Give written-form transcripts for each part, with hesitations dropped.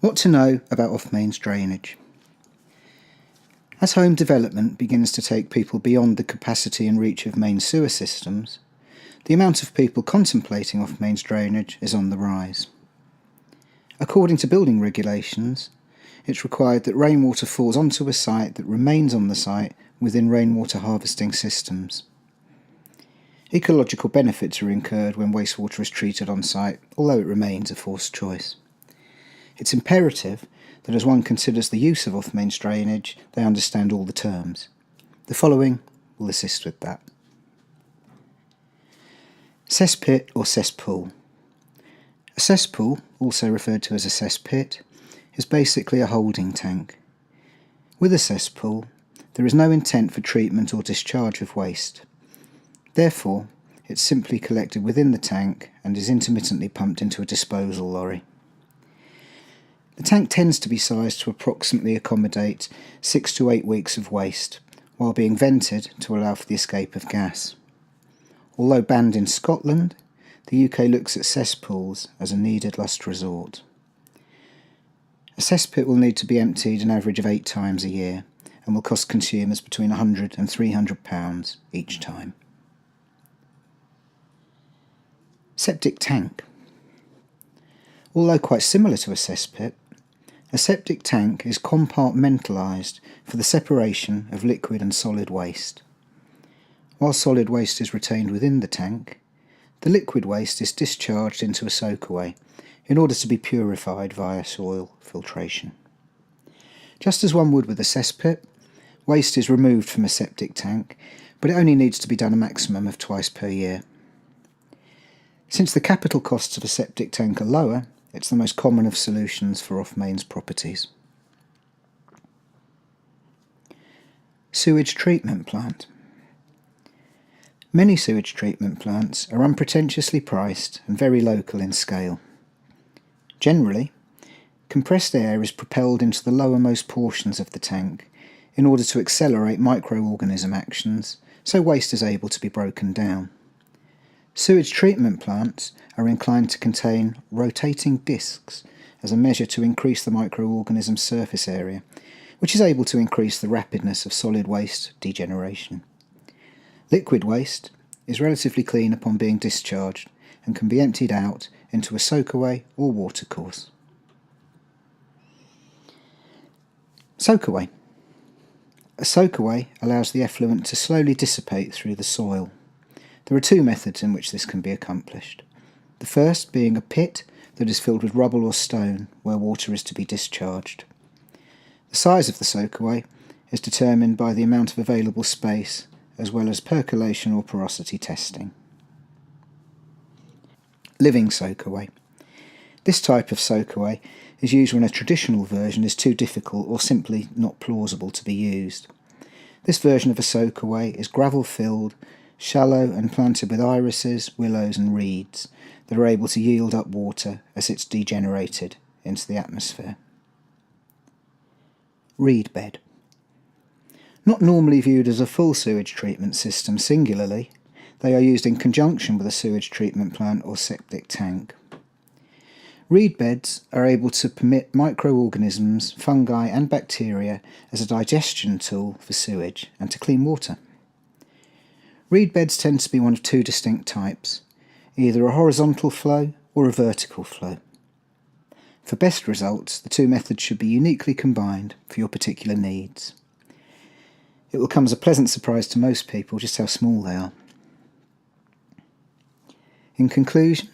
What to know about off-mains drainage. As home development begins to take people beyond the capacity and reach of main sewer systems, the amount of people contemplating off-mains drainage is on the rise. According to building regulations, it's required that rainwater falls onto a site that remains on the site within rainwater harvesting systems. Ecological benefits are incurred when wastewater is treated on site, although it remains a forced choice. It's imperative that as one considers the use of off-mains drainage, they understand all the terms. The following will assist with that. Cesspit or cesspool. A cesspool, also referred to as a cesspit, is basically a holding tank. With a cesspool, there is no intent for treatment or discharge of waste. Therefore, it's simply collected within the tank and is intermittently pumped into a disposal lorry. The tank tends to be sized to approximately accommodate 6 to 8 weeks of waste, while being vented to allow for the escape of gas. Although banned in Scotland, the UK looks at cesspools as a needed last resort. A cesspit will need to be emptied an average of 8 times a year and will cost consumers between £100 and £300 each time. Septic tank. Although quite similar to a cesspit, a septic tank is compartmentalised for the separation of liquid and solid waste. While solid waste is retained within the tank, the liquid waste is discharged into a soakaway in order to be purified via soil filtration. Just as one would with a cesspit, waste is removed from a septic tank, but it only needs to be done a maximum of twice per year. Since the capital costs of a septic tank are lower, it's the most common of solutions for off-mains properties. Sewage treatment plant. Many sewage treatment plants are unpretentiously priced and very local in scale. Generally, compressed air is propelled into the lowermost portions of the tank in order to accelerate microorganism actions, so waste is able to be broken down. Sewage treatment plants are inclined to contain rotating discs as a measure to increase the microorganism's surface area, which is able to increase the rapidness of solid waste degeneration. Liquid waste is relatively clean upon being discharged and can be emptied out into a soakaway or watercourse. Soakaway. A soakaway allows the effluent to slowly dissipate through the soil. There are 2 methods in which this can be accomplished. The first being a pit that is filled with rubble or stone where water is to be discharged. The size of the soakaway is determined by the amount of available space as well as percolation or porosity testing. Living soakaway. This type of soakaway is used when a traditional version is too difficult or simply not plausible to be used. This version of a soakaway is gravel filled, shallow and planted with irises, willows and reeds that are able to yield up water as it's degenerated into the atmosphere. Reed bed. Not normally viewed as a full sewage treatment system singularly, they are used in conjunction with a sewage treatment plant or septic tank. Reed beds are able to permit microorganisms, fungi and bacteria as a digestion tool for sewage and to clean water. Reed beds tend to be one of 2 distinct types, either a horizontal flow or a vertical flow. For best results, the 2 methods should be uniquely combined for your particular needs. It will come as a pleasant surprise to most people just how small they are. In conclusion,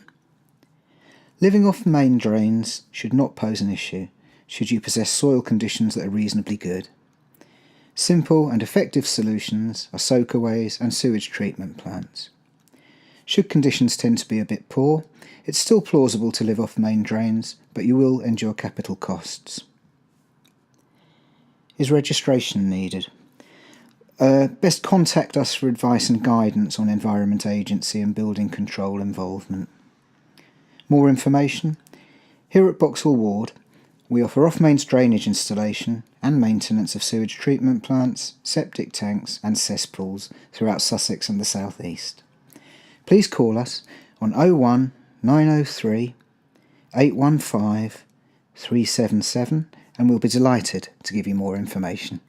living off main drains should not pose an issue should you possess soil conditions that are reasonably good. Simple and effective solutions are soakaways and sewage treatment plants. Should conditions tend to be a bit poor, it's still plausible to live off main drains, but you will endure capital costs. Is registration needed? Best contact us for advice and guidance on Environment Agency and building control involvement. More information? Here at Boxall Ward, we offer off-mains drainage installation and maintenance of sewage treatment plants, septic tanks and cesspools throughout Sussex and the South East. Please call us on 01 903 815 377 and we'll be delighted to give you more information.